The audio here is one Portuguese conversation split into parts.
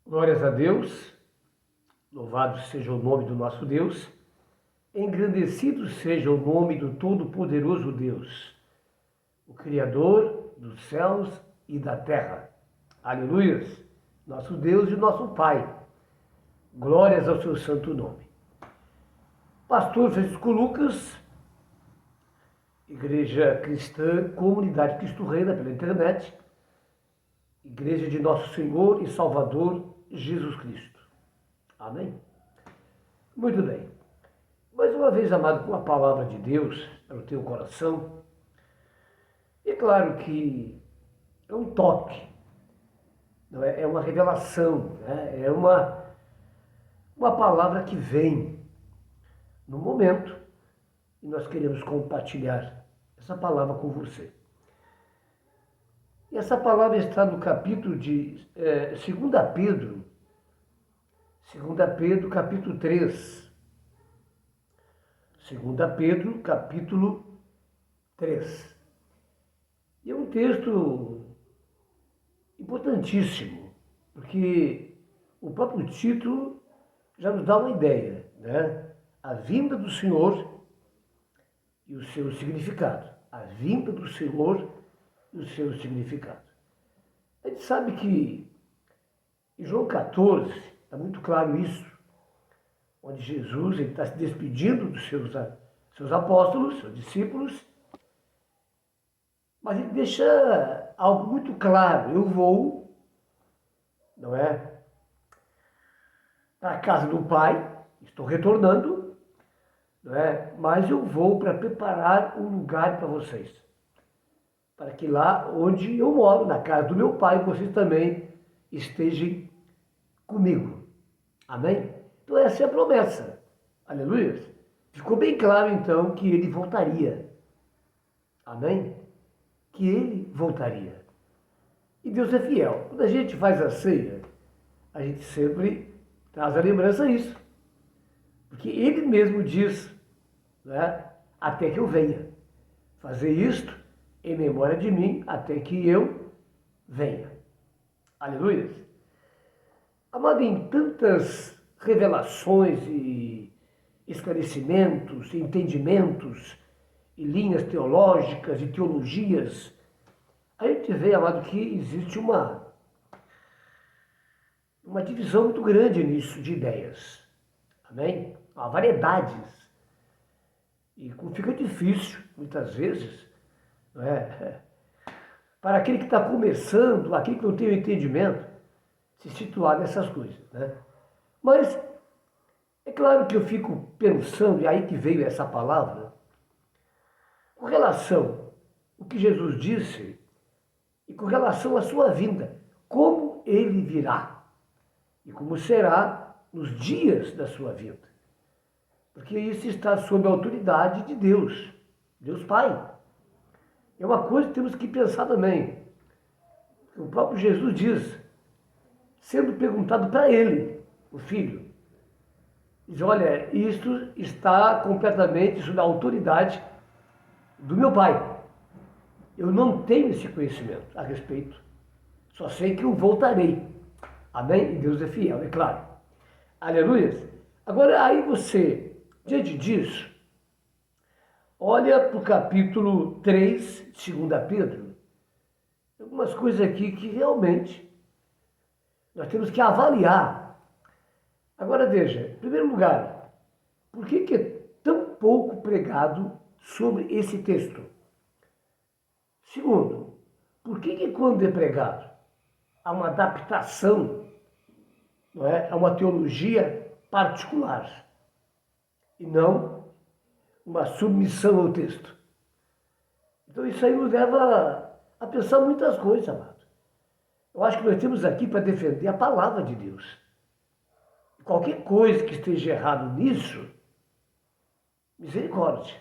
Glórias a Deus, louvado seja o nome do nosso Deus, engrandecido seja o nome do Todo-Poderoso Deus, o Criador dos céus e da terra. Aleluias, nosso Deus e nosso Pai. Glórias ao seu santo nome. Pastor Francisco Lucas, Igreja Cristã, Comunidade Cristo Reina pela internet, Igreja de Nosso Senhor e Salvador Jesus Cristo. Amém? Muito bem. Mais uma vez, amado, com a palavra de Deus para o teu coração, é claro que é um toque, não é? É uma revelação, né? É uma palavra que vem no momento e nós queremos compartilhar essa palavra com você. E essa palavra está no capítulo de 2 Pedro, 2 Pedro, capítulo 3. 2 Pedro, capítulo 3. E é um texto importantíssimo, porque o próprio título já nos dá uma ideia, né? A vinda do Senhor e o seu significado. A vinda do Senhor e o seu significado. A gente sabe que em João 14, está muito claro isso, onde Jesus está se despedindo dos seus apóstolos, seus discípulos, mas ele deixa algo muito claro: eu vou, não é, para a casa do Pai, estou retornando, não é, mas eu vou para preparar um lugar para vocês, para que lá onde eu moro, na casa do meu Pai, vocês também estejam comigo. Amém? Então essa é a promessa. Aleluia. Ficou bem claro então que ele voltaria. Amém? Que ele voltaria. E Deus é fiel. Quando a gente faz a ceia, a gente sempre traz a lembrança disso. Porque ele mesmo diz, né, até que eu venha. Fazer isto em memória de mim até que eu venha. Aleluia. Amado, em tantas revelações e esclarecimentos, entendimentos e linhas teológicas e teologias, a gente vê, amado, que existe uma divisão muito grande nisso de ideias. Amém? Há variedades. E como fica difícil, muitas vezes, não é? Para aquele que está começando, aquele que não tem o entendimento, se situar nessas coisas, né? Mas é claro que eu fico pensando, e aí que veio essa palavra, com relação ao que Jesus disse e com relação à sua vinda, como ele virá e como será nos dias da sua vinda. Porque isso está sob a autoridade de Deus, Deus Pai. É uma coisa que temos que pensar também. O próprio Jesus diz, sendo perguntado para ele, o Filho, diz: olha, isto está completamente sob a autoridade do meu Pai. Eu não tenho esse conhecimento a respeito. Só sei que eu voltarei. Amém? E Deus é fiel, é claro. Aleluia. Agora, aí você, diante disso, olha para o capítulo 3, 2 Pedro. Algumas coisas aqui que realmente nós temos que avaliar. Agora veja, em primeiro lugar, por que é tão pouco pregado sobre esse texto? Segundo, por que quando é pregado há uma adaptação, não é, a uma teologia particular e não uma submissão ao texto? Então isso aí nos leva a pensar muitas coisas, amado. Eu acho que nós temos aqui para defender a palavra de Deus. Qualquer coisa que esteja errado nisso, misericórdia.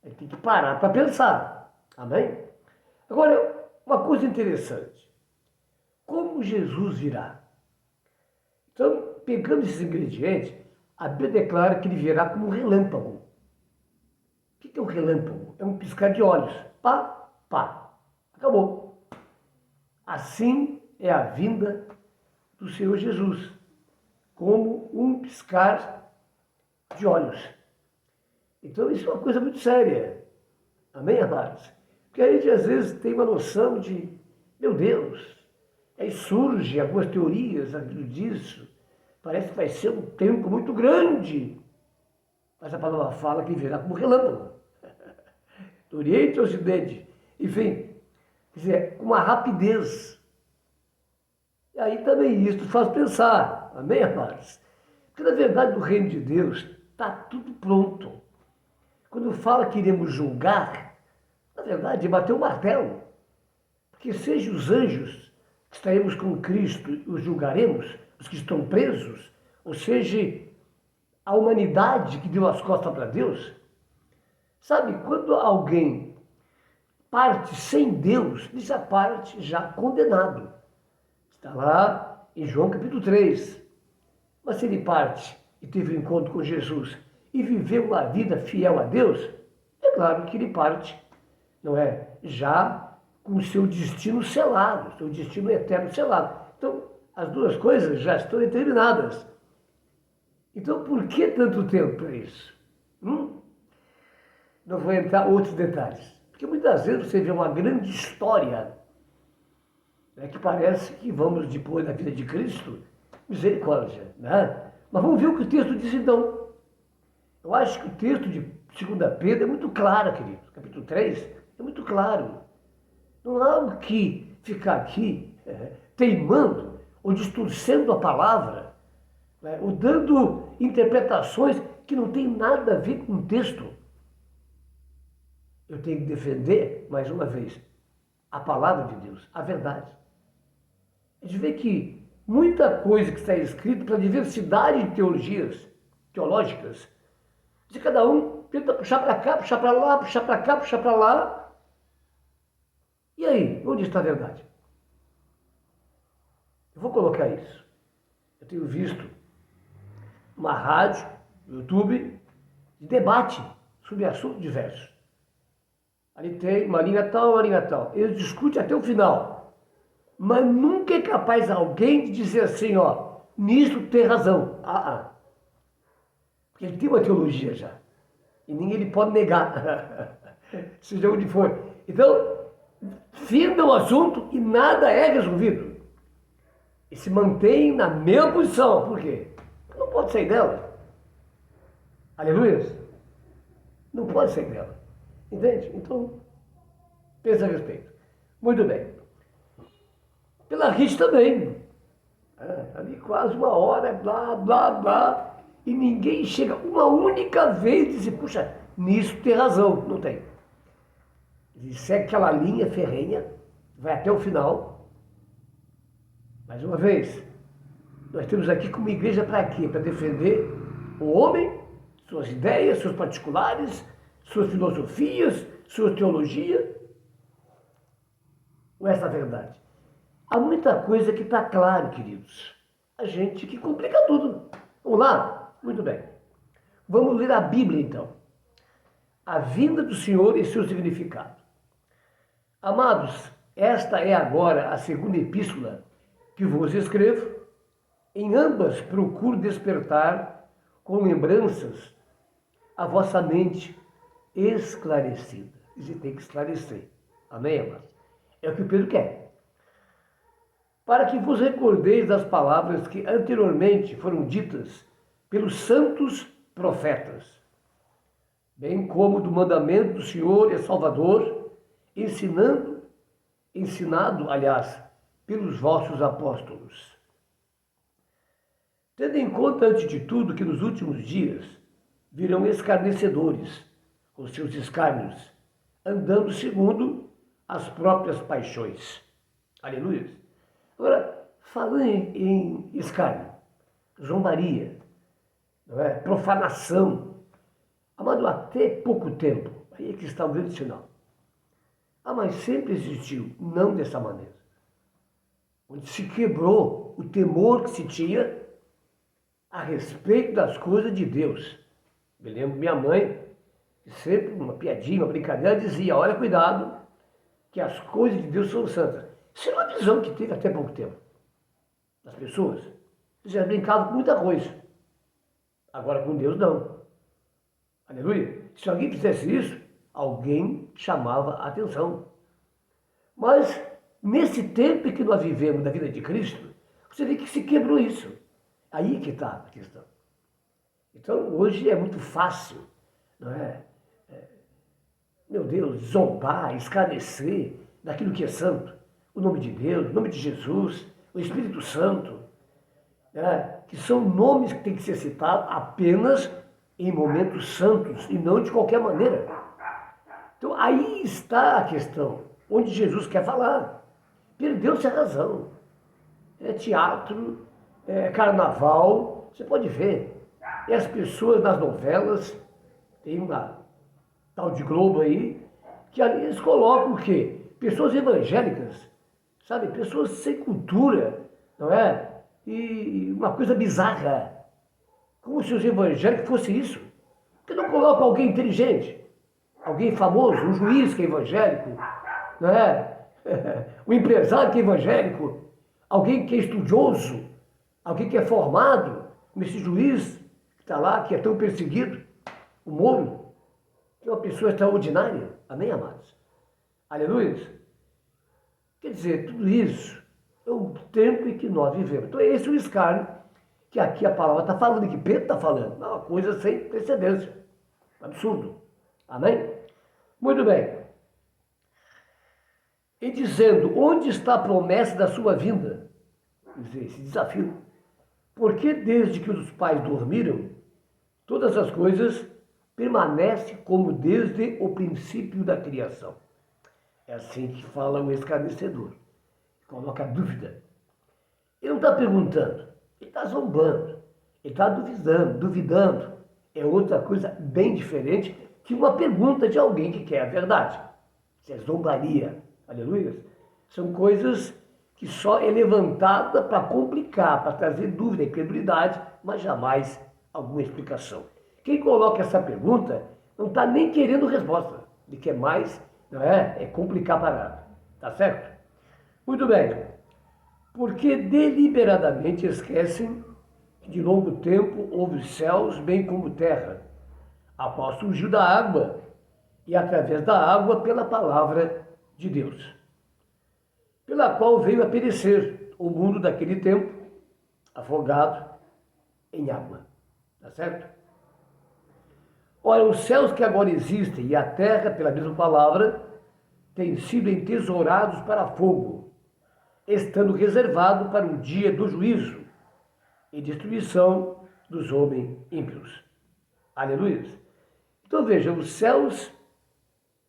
A gente tem que parar para pensar. Amém? Agora, uma coisa interessante. Como Jesus virá? Então, pegando esses ingredientes, a Bíblia declara que ele virá como um relâmpago. O que é um relâmpago? É um piscar de olhos. Pá, pá. Acabou. Assim é a vinda do Senhor Jesus, como um piscar de olhos. Então isso é uma coisa muito séria. Amém, amados? Porque a gente às vezes tem uma noção de, meu Deus, aí surge algumas teorias disso, parece que vai ser um tempo muito grande, mas a palavra fala que virá como relâmpago, do Oriente ao Ocidente, enfim, quer dizer, com uma rapidez. E aí também isso faz pensar, amém, amados? Porque na verdade no reino de Deus está tudo pronto. Quando fala que iremos julgar, na verdade é bater o martelo, porque seja os anjos que estaremos com Cristo e os julgaremos, os que estão presos, ou seja, a humanidade que deu as costas para Deus. Sabe, quando alguém parte sem Deus, ele já parte já condenado. Está lá em João capítulo 3. Mas se ele parte e teve um encontro com Jesus e viveu uma vida fiel a Deus, é claro que ele parte, não é? Já com o seu destino selado, seu destino eterno selado. Então, as duas coisas já estão determinadas. Então, por que tanto tempo para isso? Não vou entrar em outros detalhes. Porque muitas vezes você vê uma grande história, né, que parece que vamos depois da vida de Cristo, misericórdia, né? Mas vamos ver o que o texto diz então. Eu acho que o texto de 2 Pedro é muito claro, querido. Capítulo 3 é muito claro. Não há o que ficar aqui teimando ou distorcendo a palavra, né, ou dando interpretações que não têm nada a ver com o texto. Eu tenho que defender, mais uma vez, a palavra de Deus, a verdade. A gente vê que muita coisa que está escrita para a diversidade de teologias teológicas, de cada um tenta puxar para cá, puxar para lá, puxar para cá, puxar para lá. E aí, onde está a verdade? Eu vou colocar isso. Eu tenho visto uma rádio, YouTube, de debate sobre assuntos diversos. Ali tem uma linha tal, uma linha tal. Eles discutem até o final. Mas nunca é capaz alguém de dizer assim, ó, nisso tem razão. Porque ele tem uma teologia já. E ninguém lhe pode negar. Seja onde for. Então, firma o assunto e nada é resolvido. E se mantém na mesma posição. Por quê? Porque não pode sair dela. Aleluia? Não pode sair dela. Entende? Então, pensa a respeito. Muito bem. Pela rede também. Ali quase uma hora, blá, blá, blá. E ninguém chega uma única vez e diz, puxa, nisso tem razão. Não tem. Ele segue aquela linha ferrenha, vai até o final. Mais uma vez, nós temos aqui como igreja para quê? Para defender o homem, suas ideias, seus particulares, suas filosofias, sua teologia. Ou essa é a verdade? Há muita coisa que está claro, queridos. A gente que complica tudo. Vamos lá? Muito bem. Vamos ler a Bíblia, então. A vinda do Senhor e seu significado. Amados, esta é agora a segunda epístola que vos escrevo. Em ambas procuro despertar com lembranças a vossa mente esclarecida. Você tem que esclarecer. Amém, amados? É o que o Pedro quer. Para que vos recordeis das palavras que anteriormente foram ditas pelos santos profetas, bem como do mandamento do Senhor e Salvador, ensinado, aliás, pelos vossos apóstolos. Tendo em conta, antes de tudo, que nos últimos dias virão escarnecedores, com seus escárnios, andando segundo as próprias paixões. Aleluia. Agora, falando em escárnio, zombaria, não é? Profanação, amado, até pouco tempo, aí é que está o grande sinal. Mas sempre existiu, não dessa maneira. Onde se quebrou o temor que se tinha a respeito das coisas de Deus. Me lembro minha mãe, que sempre, uma piadinha, uma brincadeira, dizia, olha, cuidado, que as coisas de Deus são santas. Isso é uma visão que teve até pouco tempo. das pessoas. Você já brincava com muita coisa. Agora com Deus não. Aleluia. Se alguém fizesse isso, alguém chamava a atenção. Mas nesse tempo que nós vivemos da vida de Cristo, você vê que se quebrou isso. Aí que está a questão. Então hoje é muito fácil, não é? Meu Deus, zombar, escarnecer daquilo que é santo. O nome de Deus, o nome de Jesus, o Espírito Santo, né? Que são nomes que têm que ser citados apenas em momentos santos e não de qualquer maneira. Então aí está a questão, onde Jesus quer falar. Perdeu-se a razão. É teatro, é carnaval, você pode ver. E as pessoas nas novelas, tem uma tal de Globo aí, que ali eles colocam o quê? Pessoas evangélicas, sabe? Pessoas sem cultura, não é? E uma coisa bizarra. Como se os evangélicos fossem isso. Por que não coloca alguém inteligente? Alguém famoso, um juiz que é evangélico, não é? Um empresário que é evangélico, alguém que é estudioso, alguém que é formado, como esse juiz que está lá, que é tão perseguido, o Moro, que é uma pessoa extraordinária. Amém, amados? Aleluia. Quer dizer, tudo isso é o tempo em que nós vivemos. Então, esse é o escárnio que aqui a palavra está falando, que Pedro está falando. É uma coisa sem precedência. Absurdo. Amém? Muito bem. E dizendo, onde está a promessa da sua vinda? Quer dizer, esse desafio. Porque desde que os pais dormiram, todas as coisas permanecem como desde o princípio da criação. É assim que fala o escarnecedor. Coloca dúvida. Ele não está perguntando, ele está zombando, ele está duvidando. É outra coisa bem diferente que uma pergunta de alguém que quer a verdade. Isso é zombaria. Aleluia. São coisas que só é levantada para complicar, para trazer dúvida e credulidade, mas jamais alguma explicação. Quem coloca essa pergunta não está nem querendo resposta. Ele quer mais, não é? É complicar a parada. Tá certo? Muito bem. Porque deliberadamente esquecem que de longo tempo houve os céus, bem como terra, a qual surgiu da água, e através da água pela palavra de Deus, pela qual veio a perecer o mundo daquele tempo, afogado em água. Tá certo? Ora, os céus que agora existem e a terra, pela mesma palavra, têm sido entesourados para fogo, estando reservado para o dia do juízo e destruição dos homens ímpios. Aleluia. Então veja, os céus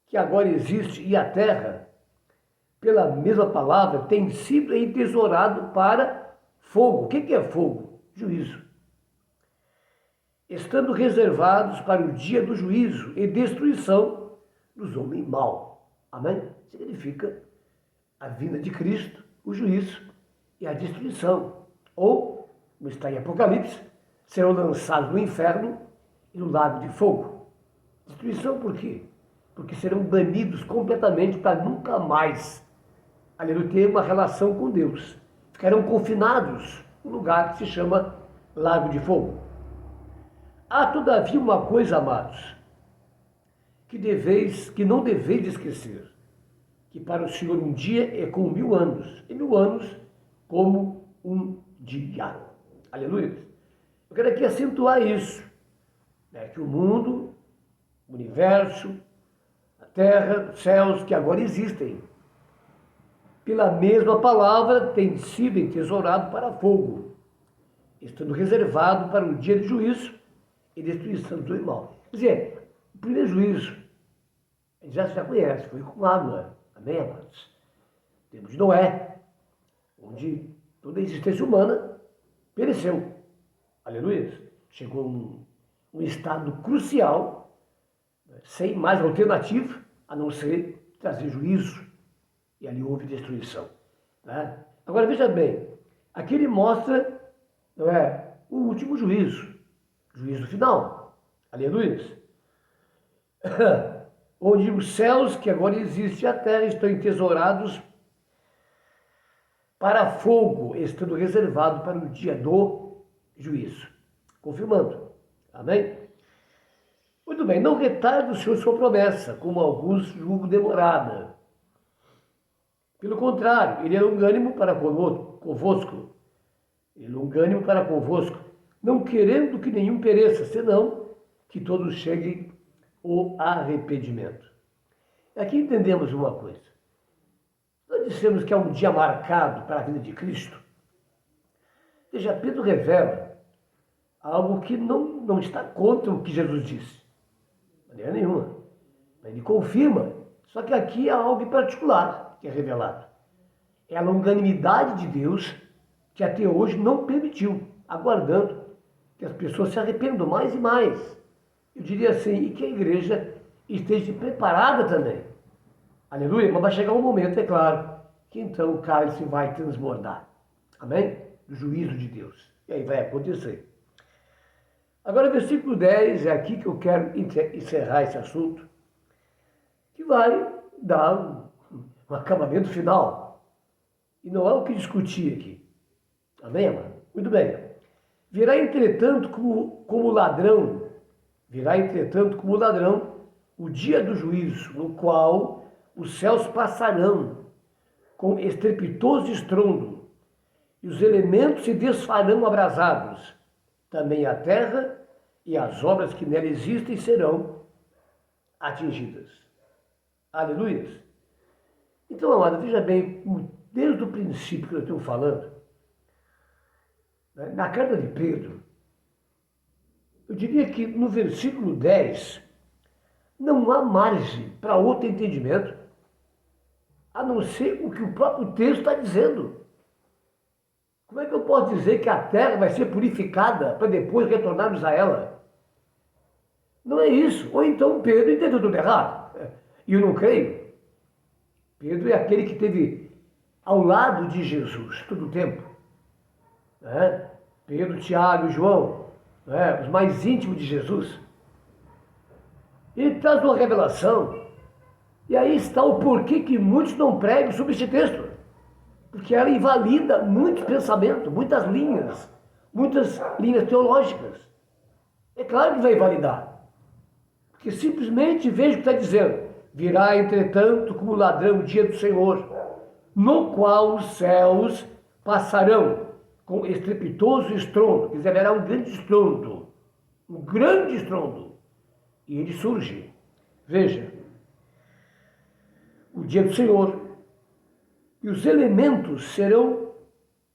que agora existem e a terra, pela mesma palavra, têm sido entesourados para fogo. O que é fogo? Juízo. Estando reservados para o dia do juízo e destruição dos homens maus. Amém? Significa a vinda de Cristo, o juízo e a destruição. Ou, como está em Apocalipse, serão lançados no inferno e no lago de fogo. Destruição por quê? Porque serão banidos completamente para nunca mais, aleluia, ter uma relação com Deus. Ficarão confinados num lugar que se chama lago de fogo. Há, todavia, uma coisa, amados, que não deveis esquecer, que para o Senhor um dia é como 1000 anos, e 1000 anos como um dia. Aleluia. Eu quero aqui acentuar isso, né, que o mundo, o universo, a terra, os céus que agora existem, pela mesma palavra, tem sido entesourado para fogo, estando reservado para o dia de juízo e destruição do mal. Quer dizer, o primeiro juízo, a gente já conhece, foi com água. Amém, amados? Temos de Noé, onde toda a existência humana pereceu. Aleluia. Chegou um estado crucial, sem mais alternativa, a não ser trazer juízo. E ali houve destruição. Né? Agora, veja bem, aqui ele mostra, não é, o último juízo. Juízo final. Aleluia. Onde os céus que agora existem e a terra estão entesourados para fogo, estando reservado para o dia do juízo. Confirmando. Amém? Muito bem, não retarde o Senhor sua promessa, como alguns julgam demorada. Pelo contrário, ele é longânimo para convosco. Ele é longânimo para convosco, não querendo que nenhum pereça, senão que todos cheguem ao arrependimento. Aqui entendemos uma coisa. Nós dissemos que é um dia marcado para a vida de Cristo. Veja, Pedro revela algo que não está contra o que Jesus disse. De maneira nenhuma. Ele confirma. Só que aqui há algo em particular que é revelado. É a longanimidade de Deus que até hoje não permitiu, aguardando que as pessoas se arrependam mais e mais. Eu diria assim, e que a igreja esteja preparada também. Aleluia, mas vai chegar um momento, é claro, que então o cálice vai transbordar. Amém? Do juízo de Deus. E aí vai acontecer. Agora, versículo 10, é aqui que eu quero encerrar esse assunto, que vai dar um acabamento final. E não há o que discutir aqui. Amém, amado? Muito bem. Virá, entretanto, como ladrão, o dia do juízo, no qual os céus passarão com estrepitoso estrondo, e os elementos se desfarão abrasados. Também a terra e as obras que nela existem serão atingidas. Aleluia. Então, amado, veja bem, desde o princípio que eu estou falando, na carta de Pedro, eu diria que no versículo 10, não há margem para outro entendimento, a não ser o que o próprio texto está dizendo. Como é que eu posso dizer que a terra vai ser purificada para depois retornarmos a ela? Não é isso. Ou então Pedro entendeu tudo errado. E eu não creio. Pedro é aquele que esteve ao lado de Jesus todo o tempo. Pedro, Tiago e João, os mais íntimos de Jesus. Ele traz uma revelação. E aí está o porquê que muitos não pregam sobre este texto. Porque ela invalida muitos pensamentos, muitas linhas teológicas. É claro que vai invalidar. Porque simplesmente veja o que está dizendo. Virá, entretanto, como ladrão o dia do Senhor, no qual os céus passarão com estrepitoso estrondo. Quer dizer, haverá um grande estrondo. Um grande estrondo. E ele surge. Veja. O dia do Senhor. E os elementos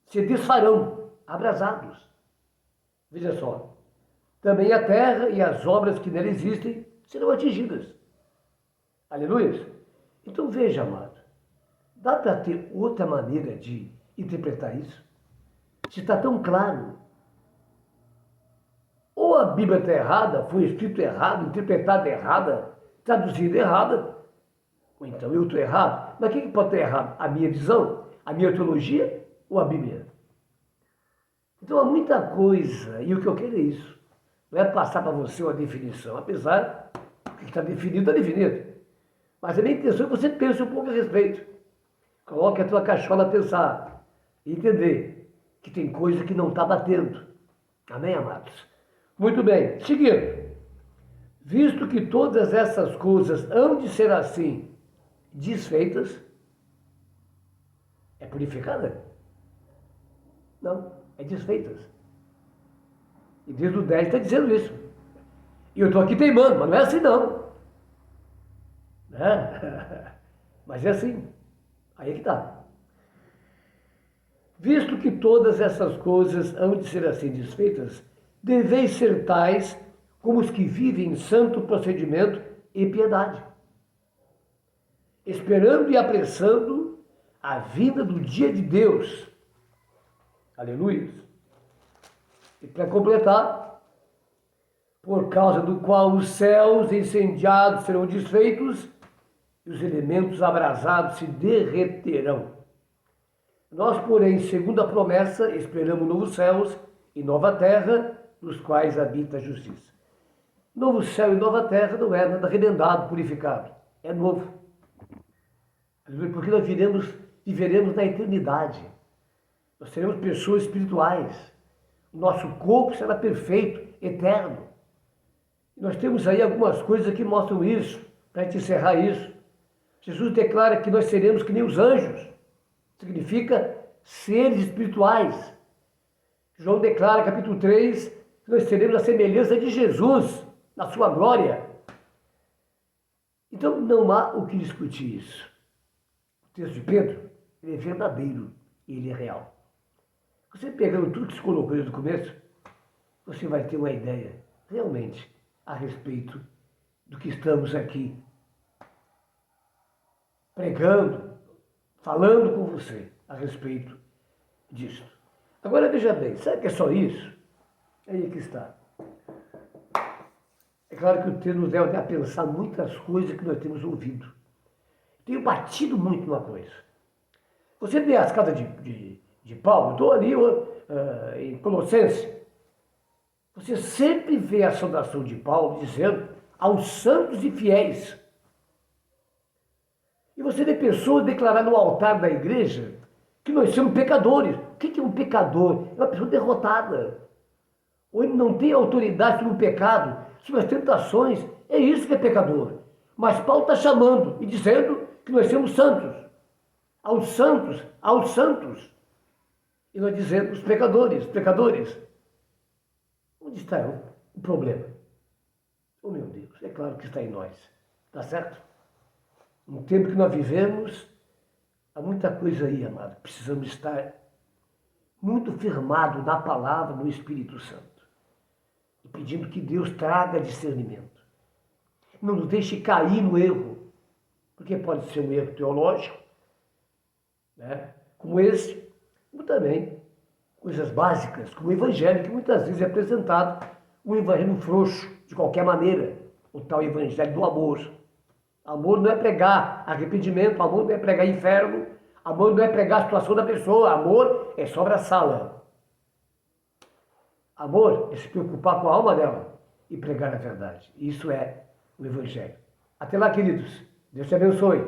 se desfarão, abrasados. Veja só. Também a terra e as obras que nela existem serão atingidas. Aleluia. Então veja, amado. Dá para ter outra maneira de interpretar isso? Se está tão claro. Ou a Bíblia está errada, foi escrito errado, interpretada errada, traduzida errada, ou então eu estou errado. Mas quem que pode estar errado? A minha visão? A minha teologia? Ou a Bíblia? Então há muita coisa, e o que eu quero é isso. Não é passar para você uma definição, apesar que está definido, está definido. Mas a minha intenção é que você pense um pouco a respeito. Coloque a tua cachola a pensar e entender que tem coisa que não está batendo. Amém, amados? Muito bem. Seguindo. Visto que todas essas coisas hão de ser assim desfeitas, é purificada? Não, é desfeitas. E desde o 10 está dizendo isso. E eu estou aqui teimando, mas não é assim não. Mas é assim. Aí é que está. Visto que todas essas coisas hão de ser assim desfeitas, deveis ser tais como os que vivem em santo procedimento e piedade, esperando e apressando a vinda do dia de Deus. Aleluia. E para completar, por causa do qual os céus incendiados serão desfeitos e os elementos abrasados se derreterão. Nós, porém, segundo a promessa, esperamos novos céus e nova terra, nos quais habita a justiça. Novo céu e nova terra não é nada remendado, purificado. É novo. Porque nós viveremos na eternidade. Nós seremos pessoas espirituais. O nosso corpo será perfeito, eterno. E nós temos aí algumas coisas que mostram isso, para a gente encerrar isso. Jesus declara que nós seremos que nem os anjos. Significa seres espirituais. João declara, capítulo 3, que nós seremos a semelhança de Jesus, na sua glória. Então não há o que discutir isso. O texto de Pedro, ele é verdadeiro e ele é real. Você pegando tudo que se colocou desde o começo, você vai ter uma ideia realmente a respeito do que estamos aqui pregando, falando com você a respeito disso. Agora veja bem, sabe que é só isso? Aí que está. É claro que o texto nos leva a pensar muitas coisas que nós temos ouvido. Tenho batido muito numa coisa. Você vê as cartas de Paulo, eu estou ali em Colossenses. Você sempre vê a saudação de Paulo dizendo aos santos e fiéis. E você vê pessoas declarar no altar da igreja que nós somos pecadores. O que é um pecador? É uma pessoa derrotada. Ou ele não tem autoridade sobre o pecado, sobre as tentações. É isso que é pecador. Mas Paulo está chamando e dizendo que nós somos santos. Aos santos, aos santos. E nós dizemos pecadores, pecadores. Onde está o problema? Oh meu Deus, é claro que está em nós. Tá certo? No tempo que nós vivemos, há muita coisa aí, amado. Precisamos estar muito firmados na palavra, no Espírito Santo. E pedindo que Deus traga discernimento. Não nos deixe cair no erro. Porque pode ser um erro teológico, né? Como esse, como também coisas básicas, como o evangelho, que muitas vezes é apresentado um evangelho frouxo, de qualquer maneira, o tal evangelho do amor. Amor não é pregar arrependimento, amor não é pregar inferno, amor não é pregar a situação da pessoa, amor é só abraçá-la. Amor é se preocupar com a alma dela e pregar a verdade. Isso é o evangelho. Até lá, queridos. Deus te abençoe.